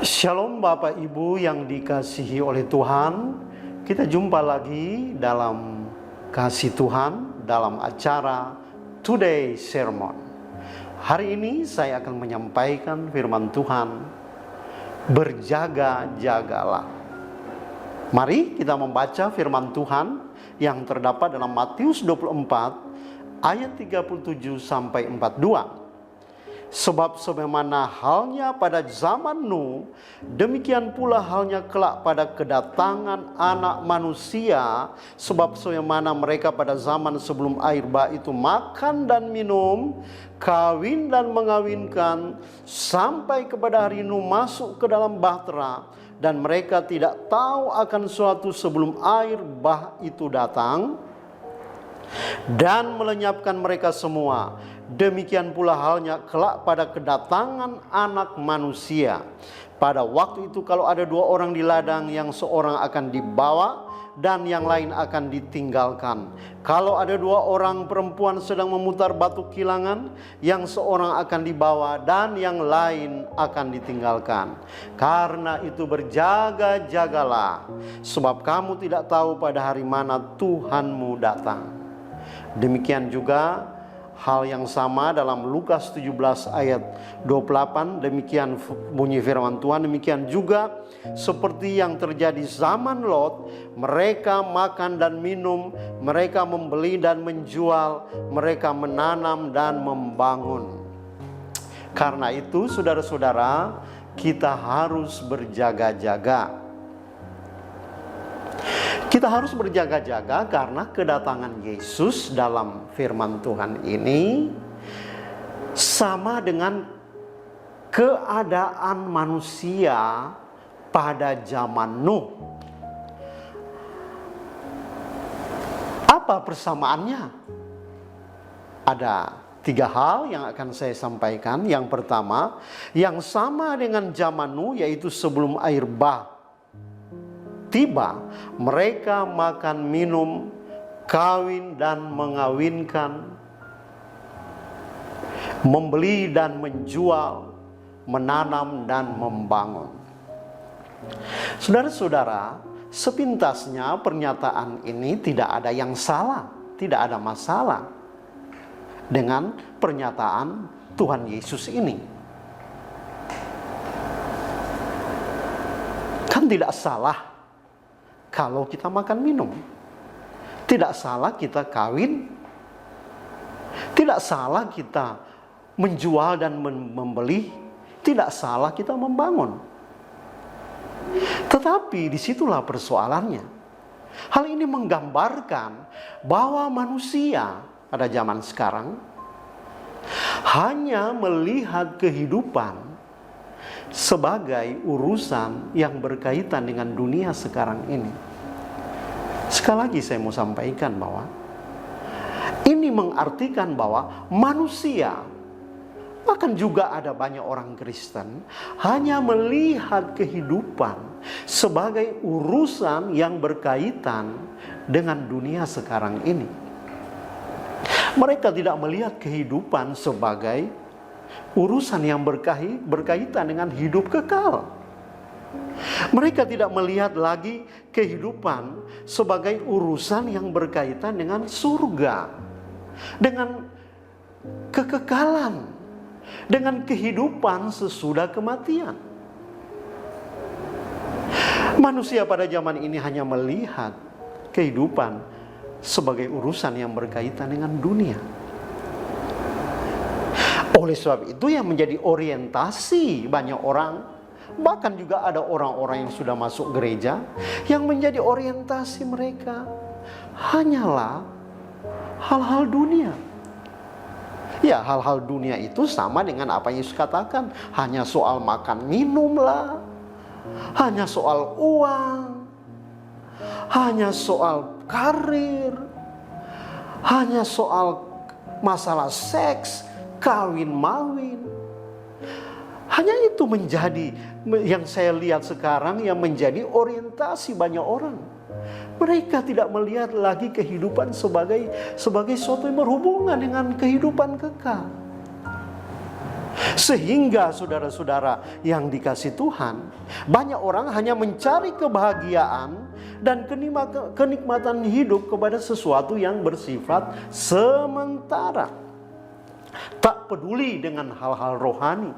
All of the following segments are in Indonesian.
Shalom Bapak Ibu yang dikasihi oleh Tuhan. Kita jumpa lagi dalam kasih Tuhan dalam acara Today Sermon. Hari ini saya akan menyampaikan firman Tuhan, berjaga-jagalah. Mari kita membaca firman Tuhan yang terdapat dalam Matius 24 ayat 37 sampai 42. Sebab sebagaimana halnya pada zaman Nuh, demikian pula halnya kelak pada kedatangan Anak Manusia. Sebab sebagaimana mereka pada zaman sebelum air bah itu makan dan minum, kawin dan mengawinkan, sampai kepada hari Nuh masuk ke dalam bahtera, dan mereka tidak tahu akan suatu sebelum air bah itu datang dan melenyapkan mereka semua. Demikian pula halnya kelak pada kedatangan Anak Manusia. Pada waktu itu kalau ada dua orang di ladang, yang seorang akan dibawa dan yang lain akan ditinggalkan. Kalau ada dua orang perempuan sedang memutar batu kilangan, yang seorang akan dibawa dan yang lain akan ditinggalkan. Karena itu berjaga-jagalah, sebab kamu tidak tahu pada hari mana Tuhanmu datang. Demikian juga hal yang sama dalam Lukas 17 ayat 28. Demikian bunyi firman Tuhan. Demikian juga seperti yang terjadi zaman Lot, mereka makan dan minum, mereka membeli dan menjual, mereka menanam dan membangun. Karena itu saudara-saudara, kita harus berjaga-jaga. Kita harus berjaga-jaga karena kedatangan Yesus dalam firman Tuhan ini sama dengan keadaan manusia pada zaman Nuh. Apa persamaannya? Ada tiga hal yang akan saya sampaikan. Yang pertama, yang sama dengan zaman Nuh, yaitu sebelum air bah tiba, mereka makan, minum, kawin dan mengawinkan, membeli dan menjual, menanam dan membangun. Saudara-saudara, sepintasnya pernyataan ini tidak ada yang salah, tidak ada masalah dengan pernyataan Tuhan Yesus ini. Kan tidak salah kalau kita makan minum, tidak salah kita kawin, tidak salah kita menjual dan membeli, tidak salah kita membangun. Tetapi disitulah persoalannya. Hal ini menggambarkan bahwa manusia pada zaman sekarang hanya melihat kehidupan sebagai urusan yang berkaitan dengan dunia sekarang ini. Sekali lagi saya mau sampaikan bahwa ini mengartikan bahwa manusia, bahkan juga ada banyak orang Kristen, hanya melihat kehidupan sebagai urusan yang berkaitan dengan dunia sekarang ini. Mereka tidak melihat kehidupan sebagai urusan yang berkaitan dengan hidup kekal. Mereka tidak melihat lagi kehidupan sebagai urusan yang berkaitan dengan surga, dengan kekekalan, dengan kehidupan sesudah kematian. Manusia pada zaman ini hanya melihat kehidupan sebagai urusan yang berkaitan dengan dunia. Oleh sebab itu yang menjadi orientasi banyak orang, bahkan juga ada orang-orang yang sudah masuk gereja, yang menjadi orientasi mereka hanyalah hal-hal dunia. Ya, hal-hal dunia itu sama dengan apa yang Yesus katakan, hanya soal makan minum lah, hanya soal uang, hanya soal karir, hanya soal masalah seks, kawin mawin. Hanya itu menjadi yang saya lihat sekarang, yang menjadi orientasi banyak orang. Mereka tidak melihat lagi kehidupan sebagai sesuatu yang berhubungan dengan kehidupan kekal. Sehingga saudara-saudara yang dikasih Tuhan, banyak orang hanya mencari kebahagiaan dan kenikmatan hidup kepada sesuatu yang bersifat sementara. Tak peduli dengan hal-hal rohani.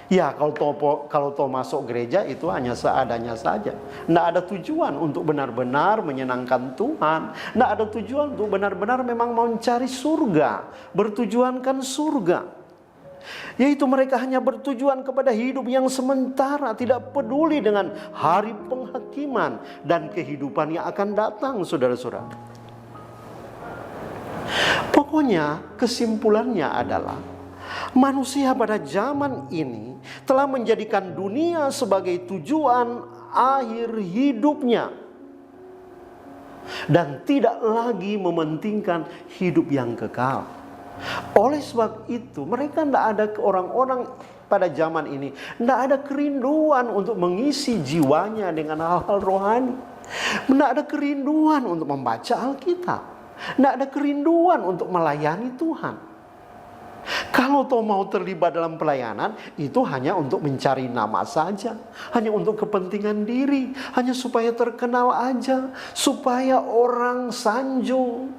Ya, kalau toh masuk gereja itu hanya seadanya saja. Tidak ada tujuan untuk benar-benar menyenangkan Tuhan. Tidak ada tujuan untuk benar-benar memang mencari surga. Bertujuankan surga. Yaitu mereka hanya bertujuan kepada hidup yang sementara. Tidak peduli dengan hari penghakiman dan kehidupan yang akan datang, saudara-saudara. Pokoknya kesimpulannya adalah manusia pada zaman ini telah menjadikan dunia sebagai tujuan akhir hidupnya dan tidak lagi mementingkan hidup yang kekal. Oleh sebab itu mereka tidak ada, orang-orang pada zaman ini tidak ada kerinduan untuk mengisi jiwanya dengan hal-hal rohani. Tidak ada kerinduan untuk membaca Alkitab. Tidak ada kerinduan untuk melayani Tuhan. Kalau toh mau terlibat dalam pelayanan, itu hanya untuk mencari nama saja. Hanya untuk kepentingan diri. Hanya supaya terkenal aja. Supaya orang sanjung.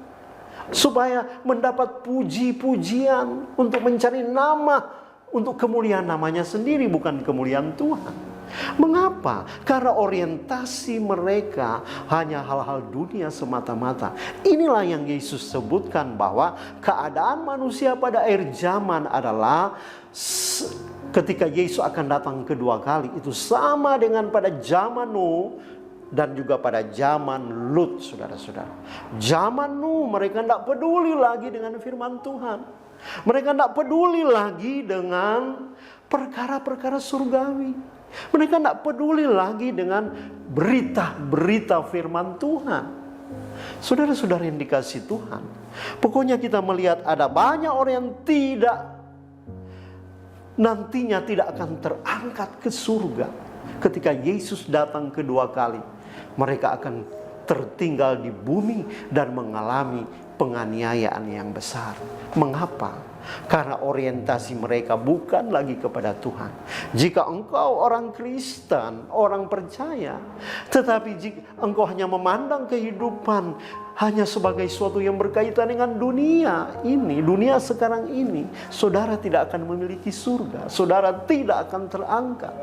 Supaya mendapat puji-pujian. Untuk mencari nama. Untuk kemuliaan namanya sendiri, bukan kemuliaan Tuhan. Mengapa? Karena orientasi mereka hanya hal-hal dunia semata-mata. Inilah yang Yesus sebutkan bahwa keadaan manusia pada akhir zaman adalah ketika Yesus akan datang kedua kali, itu sama dengan pada zaman Nuh dan juga pada zaman Lut, saudara-saudara. Zaman Nuh mereka tidak peduli lagi dengan firman Tuhan. Mereka tidak peduli lagi dengan perkara-perkara surgawi. Mereka tidak peduli lagi dengan berita-berita firman Tuhan. Saudara-saudara yang dikasih Tuhan, pokoknya kita melihat ada banyak orang yang nantinya tidak akan terangkat ke surga. Ketika Yesus datang kedua kali, mereka akan tertinggal di bumi dan mengalami penganiayaan yang besar. Mengapa? Karena orientasi mereka bukan lagi kepada Tuhan. Jika engkau orang Kristen, orang percaya, tetapi jika engkau hanya memandang kehidupan hanya sebagai sesuatu yang berkaitan dengan dunia ini, dunia sekarang ini, saudara tidak akan memiliki surga. Saudara tidak akan terangkat.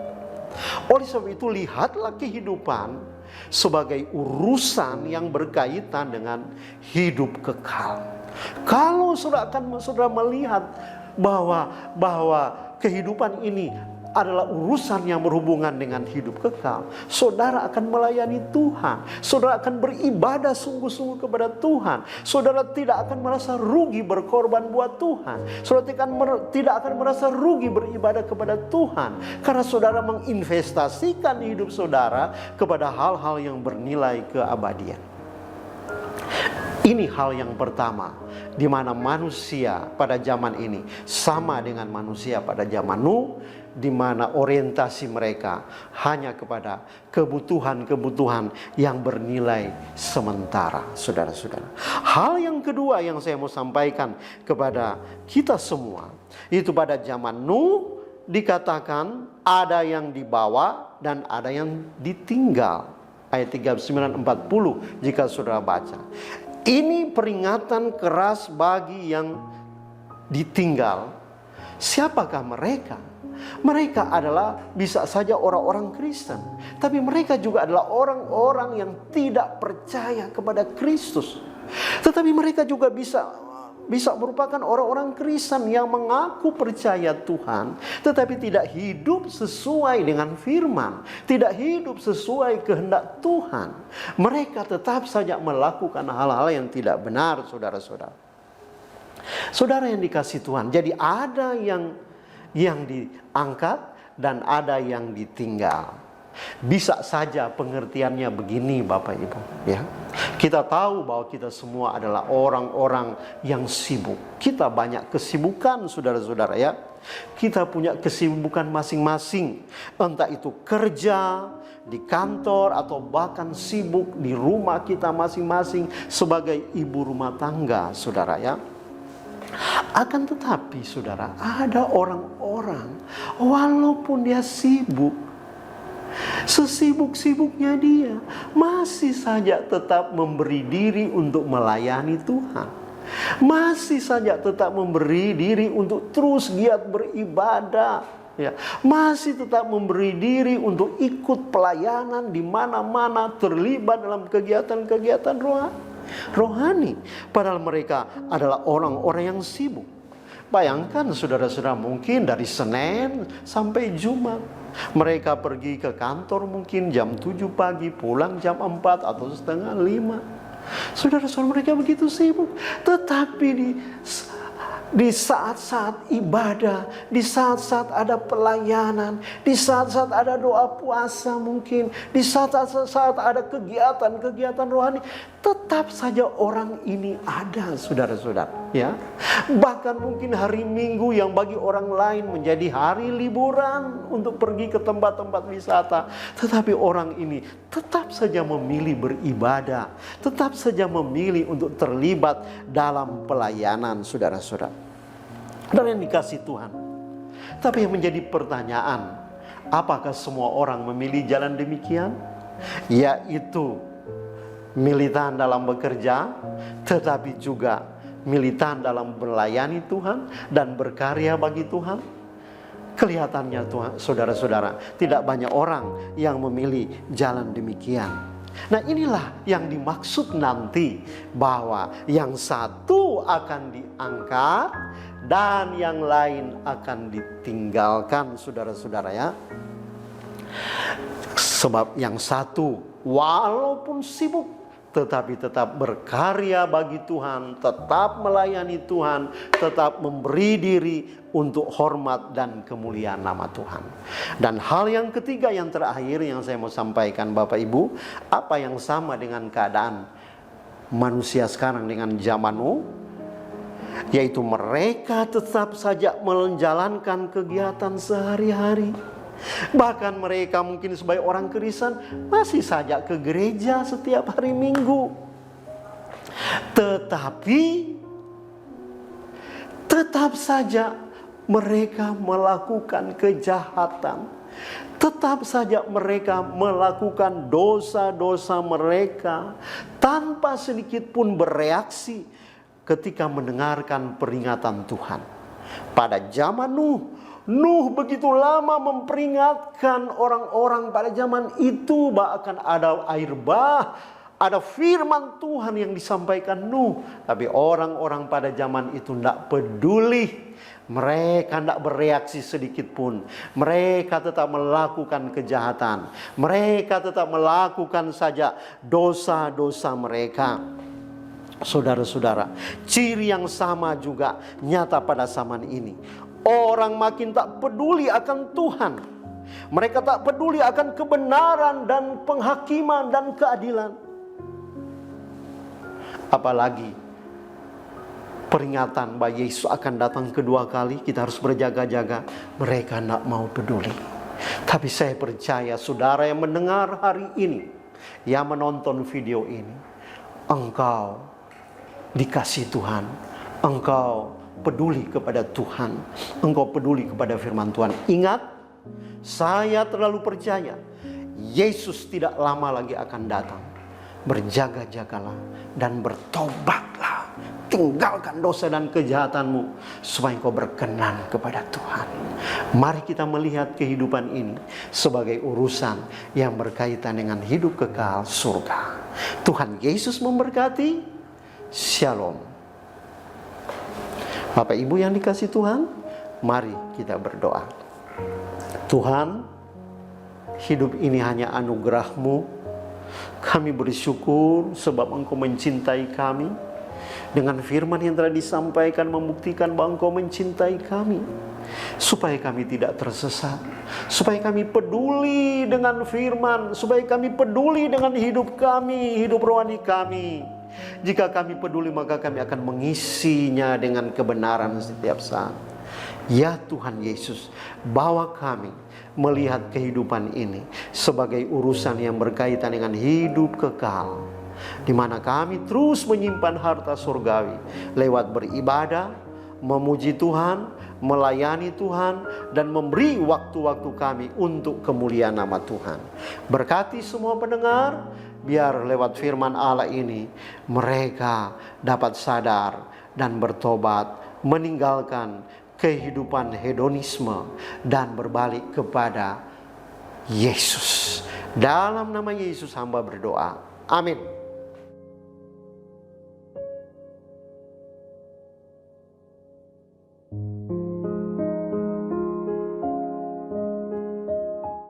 Oleh sebab itu, lihatlah kehidupan sebagai urusan yang berkaitan dengan hidup kekal. Kalau saudara melihat bahwa kehidupan ini adalah urusan yang berhubungan dengan hidup kekal, saudara akan melayani Tuhan. Saudara akan beribadah sungguh-sungguh kepada Tuhan. Saudara tidak akan merasa rugi berkorban buat Tuhan. Saudara tidak akan merasa rugi beribadah kepada Tuhan, karena saudara menginvestasikan hidup saudara kepada hal-hal yang bernilai keabadian. Ini hal yang pertama, di mana manusia pada zaman ini sama dengan manusia pada zaman Nuh, di mana orientasi mereka hanya kepada kebutuhan-kebutuhan yang bernilai sementara, saudara-saudara. Hal yang kedua yang saya mau sampaikan kepada kita semua, itu pada zaman Nuh dikatakan ada yang dibawa dan ada yang ditinggal. Ayat 39-40 jika saudara baca. Ini peringatan keras bagi yang ditinggal. Siapakah mereka? Mereka adalah bisa saja orang-orang Kristen, tapi mereka juga adalah orang-orang yang tidak percaya kepada Kristus. Tetapi mereka juga bisa merupakan orang-orang Kristen yang mengaku percaya Tuhan, tetapi tidak hidup sesuai dengan firman, tidak hidup sesuai kehendak Tuhan. Mereka tetap saja melakukan hal-hal yang tidak benar, saudara-saudara. Saudara yang dikasih Tuhan, jadi ada yang diangkat dan ada yang ditinggal. Bisa saja pengertiannya begini, Bapak Ibu, ya. Kita tahu bahwa kita semua adalah orang-orang yang sibuk. Kita banyak kesibukan, saudara-saudara, ya. Kita punya kesibukan masing-masing. Entah itu kerja, di kantor, atau bahkan sibuk di rumah kita masing-masing sebagai ibu rumah tangga, saudara, ya. Akan tetapi saudara, ada orang-orang walaupun dia sibuk, sesibuk-sibuknya dia, masih saja tetap memberi diri untuk melayani Tuhan. Masih saja tetap memberi diri untuk terus giat beribadah. Ya, masih tetap memberi diri untuk ikut pelayanan di mana-mana, terlibat dalam kegiatan-kegiatan rohani. Padahal mereka adalah orang-orang yang sibuk. Bayangkan saudara-saudara, mungkin dari Senin sampai Jumat mereka pergi ke kantor mungkin jam 7 pagi, pulang jam 4 atau setengah 5. Saudara-saudara, mereka begitu sibuk. Tetapi di saat-saat ibadah, di saat-saat ada pelayanan, di saat-saat ada doa puasa mungkin, di saat-saat ada kegiatan-kegiatan rohani, tetap saja orang ini ada, saudara-saudara, ya. Bahkan mungkin hari Minggu yang bagi orang lain menjadi hari liburan untuk pergi ke tempat-tempat wisata, tetapi orang ini tetap saja memilih beribadah, tetap saja memilih untuk terlibat dalam pelayanan, saudara-saudara. Dan yang dikasih Tuhan. Tapi yang menjadi pertanyaan, apakah semua orang memilih jalan demikian? Yaitu militan dalam bekerja, tetapi juga militan dalam melayani Tuhan dan berkarya bagi Tuhan. Kelihatannya Tuhan, saudara-saudara, tidak banyak orang yang memilih jalan demikian. Nah, inilah yang dimaksud nanti, bahwa yang satu akan diangkat dan yang lain akan ditinggalkan, saudara-saudara, ya. Sebab yang satu walaupun sibuk tetapi tetap berkarya bagi Tuhan, tetap melayani Tuhan, tetap memberi diri untuk hormat dan kemuliaan nama Tuhan. Dan hal yang ketiga, yang terakhir yang saya mau sampaikan Bapak Ibu, apa yang sama dengan keadaan manusia sekarang dengan zaman Nuh, yaitu mereka tetap saja menjalankan kegiatan sehari-hari. Bahkan mereka mungkin sebagai orang Kristen masih saja ke gereja setiap hari Minggu. Tetapi tetap saja mereka melakukan kejahatan. Tetap saja mereka melakukan dosa-dosa mereka tanpa sedikit pun bereaksi ketika mendengarkan peringatan Tuhan. Pada zaman Nuh begitu lama memperingatkan orang-orang pada zaman itu, bahkan ada air bah, ada firman Tuhan yang disampaikan Nuh. Tapi orang-orang pada zaman itu tidak peduli. Mereka tidak bereaksi sedikit pun. Mereka tetap melakukan kejahatan. Mereka tetap melakukan saja dosa-dosa mereka. Saudara-saudara, ciri yang sama juga nyata pada zaman ini. Orang makin tak peduli akan Tuhan. Mereka tak peduli akan kebenaran dan penghakiman dan keadilan. Apalagi peringatan bahwa Yesus akan datang kedua kali, kita harus berjaga-jaga. Mereka tak mau peduli. Tapi saya percaya saudara yang mendengar hari ini, yang menonton video ini, engkau dikasih Tuhan, engkau peduli kepada Tuhan, engkau peduli kepada firman Tuhan. Ingat, saya terlalu percaya Yesus tidak lama lagi akan datang. Berjaga-jagalah dan bertobatlah. Tinggalkan dosa dan kejahatanmu supaya engkau berkenan kepada Tuhan. Mari kita melihat kehidupan ini sebagai urusan yang berkaitan dengan hidup kekal surga. Tuhan Yesus memberkati. Shalom. Bapak Ibu yang dikasih Tuhan, mari kita berdoa. Tuhan, hidup ini hanya anugerah-Mu. Kami bersyukur sebab Engkau mencintai kami. Dengan firman yang telah disampaikan membuktikan bahwa Engkau mencintai kami, supaya kami tidak tersesat, supaya kami peduli dengan firman, supaya kami peduli dengan hidup kami, hidup rohani kami. Jika kami peduli, maka kami akan mengisinya dengan kebenaran setiap saat. Ya Tuhan Yesus, bawa kami melihat kehidupan ini sebagai urusan yang berkaitan dengan hidup kekal, di mana kami terus menyimpan harta surgawi lewat beribadah, memuji Tuhan, melayani Tuhan, dan memberi waktu-waktu kami untuk kemuliaan nama Tuhan. Berkati semua pendengar, biar lewat firman Allah ini mereka dapat sadar dan bertobat, meninggalkan kehidupan hedonisme dan berbalik kepada Yesus. Dalam nama Yesus hamba berdoa. Amin.